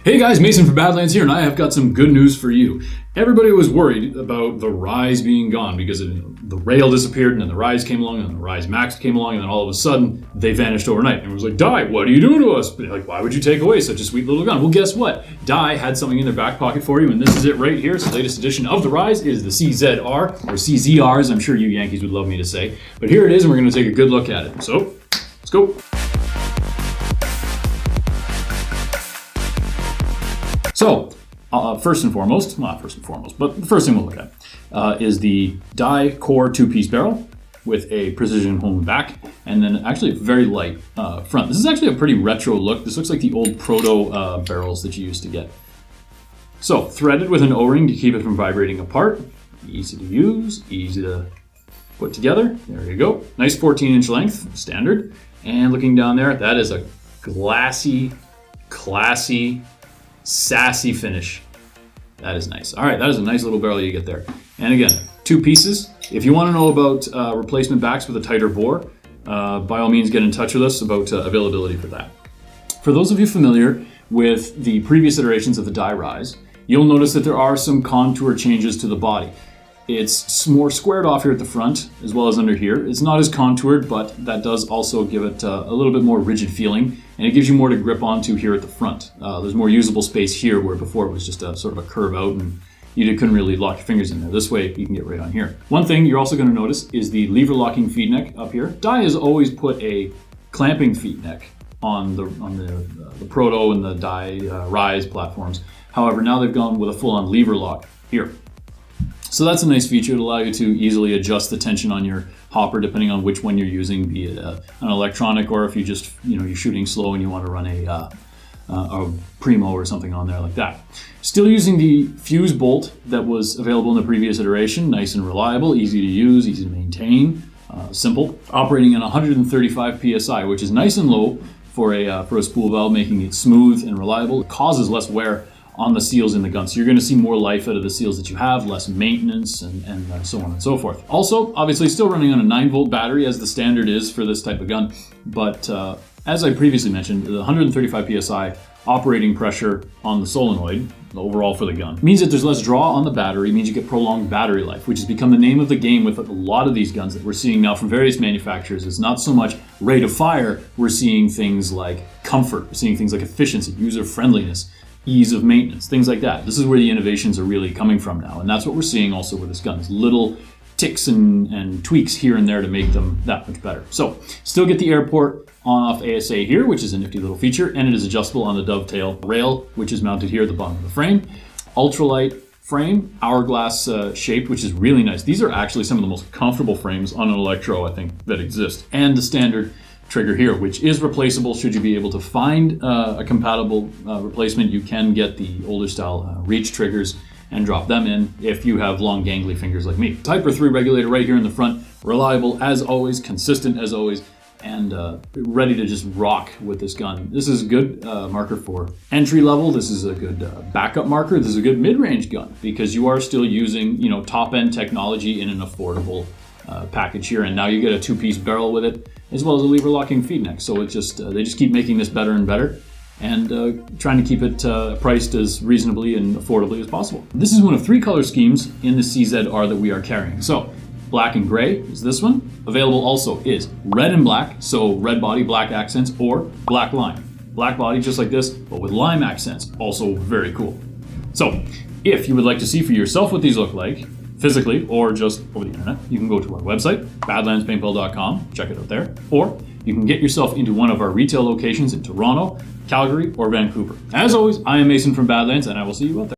Hey guys, Mason from Badlands here, and I have got some good news for you. Everybody was worried about the Rize being gone because the rail disappeared, and then the Rize came along, and then the Rize Max came along, and then all of a sudden they vanished overnight. And it was like, Dye, what are you doing to us? Like, why would you take away such a sweet little gun? Well, guess what? Dye had something in their back pocket for you, and this is it right here. It's the latest edition of the Rize. It is the CZR, or CZR, as I'm sure you Yankees would love me to say. But here it is, and we're going to take a good look at it. So, let's go. So, first and foremost, but the first thing we'll look at is the Dye Core two-piece barrel with a precision honed back, and then actually a very light front. This is actually a pretty retro look. This looks like the old proto barrels that you used to get. So, threaded with an O-ring to keep it from vibrating apart. Easy to use, easy to put together. There you go. Nice 14-inch length, standard. And looking down there, that is a glassy, classy, sassy finish. That is nice. All right, that is a nice little barrel you get there. And again, two pieces. If you want to know about replacement backs with a tighter bore, by all means get in touch with us about availability for that. For those of you familiar with the previous iterations of the Dye Rize, you'll notice that there are some contour changes to the body. It's more squared off here at the front as well as under here. It's not as contoured, but that does also give it a little bit more rigid feeling, and it gives you more to grip onto here at the front. There's more usable space here, where before it was just a sort of a curve out and you couldn't really lock your fingers in there. This way you can get right on here. One thing you're also going to notice is the lever locking feed neck up here. Dye has always put a clamping feed neck on the Proto and the Dye Rize platforms. However, now they've gone with a full-on lever lock here. So that's a nice feature. It'll allow you to easily adjust the tension on your hopper depending on which one you're using, be it an electronic, or if you just you're shooting slow and you want to run a Primo or something on there like that. Still using the fuse bolt that was available in the previous iteration. Nice and reliable, easy to use, easy to maintain, simple. Operating at 135 psi, which is nice and low for a spool valve, making it smooth and reliable. It causes less wear on the seals in the gun. So you're going to see more life out of the seals that you have, less maintenance, and so on and so forth. Also, obviously still running on a 9-volt battery as the standard is for this type of gun, but as I previously mentioned, the 135 psi operating pressure on the solenoid, overall for the gun, means that there's less draw on the battery, means you get prolonged battery life, which has become the name of the game with a lot of these guns that we're seeing now from various manufacturers. It's not so much rate of fire, we're seeing things like comfort, we're seeing things like efficiency, user-friendliness, ease of maintenance, things like that. This is where the innovations are really coming from now, and that's what we're seeing also with this gun. There's little ticks and tweaks here and there to make them that much better. So, still get the airport on-off ASA here, which is a nifty little feature, and it is adjustable on the dovetail rail, which is mounted here at the bottom of the frame. Ultralight frame, hourglass shaped, which is really nice. These are actually some of the most comfortable frames on an Electro, I think, that exist. And the standard trigger here, which is replaceable should you be able to find a compatible replacement. You can get the older style reach triggers and drop them in if you have long gangly fingers like me. Type 3 regulator right here in the front, reliable as always, consistent as always, and ready to just rock with this gun. This is a good marker for entry level. This is a good backup marker. This is a good mid-range gun because you are still using top-end technology in an affordable package here, and now you get a two-piece barrel with it, as well as a lever locking feed neck. So it just they just keep making this better and better, and trying to keep it priced as reasonably and affordably as possible. This is one of 3 color schemes in the CZR that we are carrying. So black and gray is this one. Available also is red and black, so red body, black accents, or black lime. Black body just like this, but with lime accents, also very cool. So if you would like to see for yourself what these look like, physically or just over the internet, you can go to our website, badlandspaintball.com, check it out there, or you can get yourself into one of our retail locations in Toronto, Calgary, or Vancouver. As always, I am Mason from Badlands, and I will see you out there.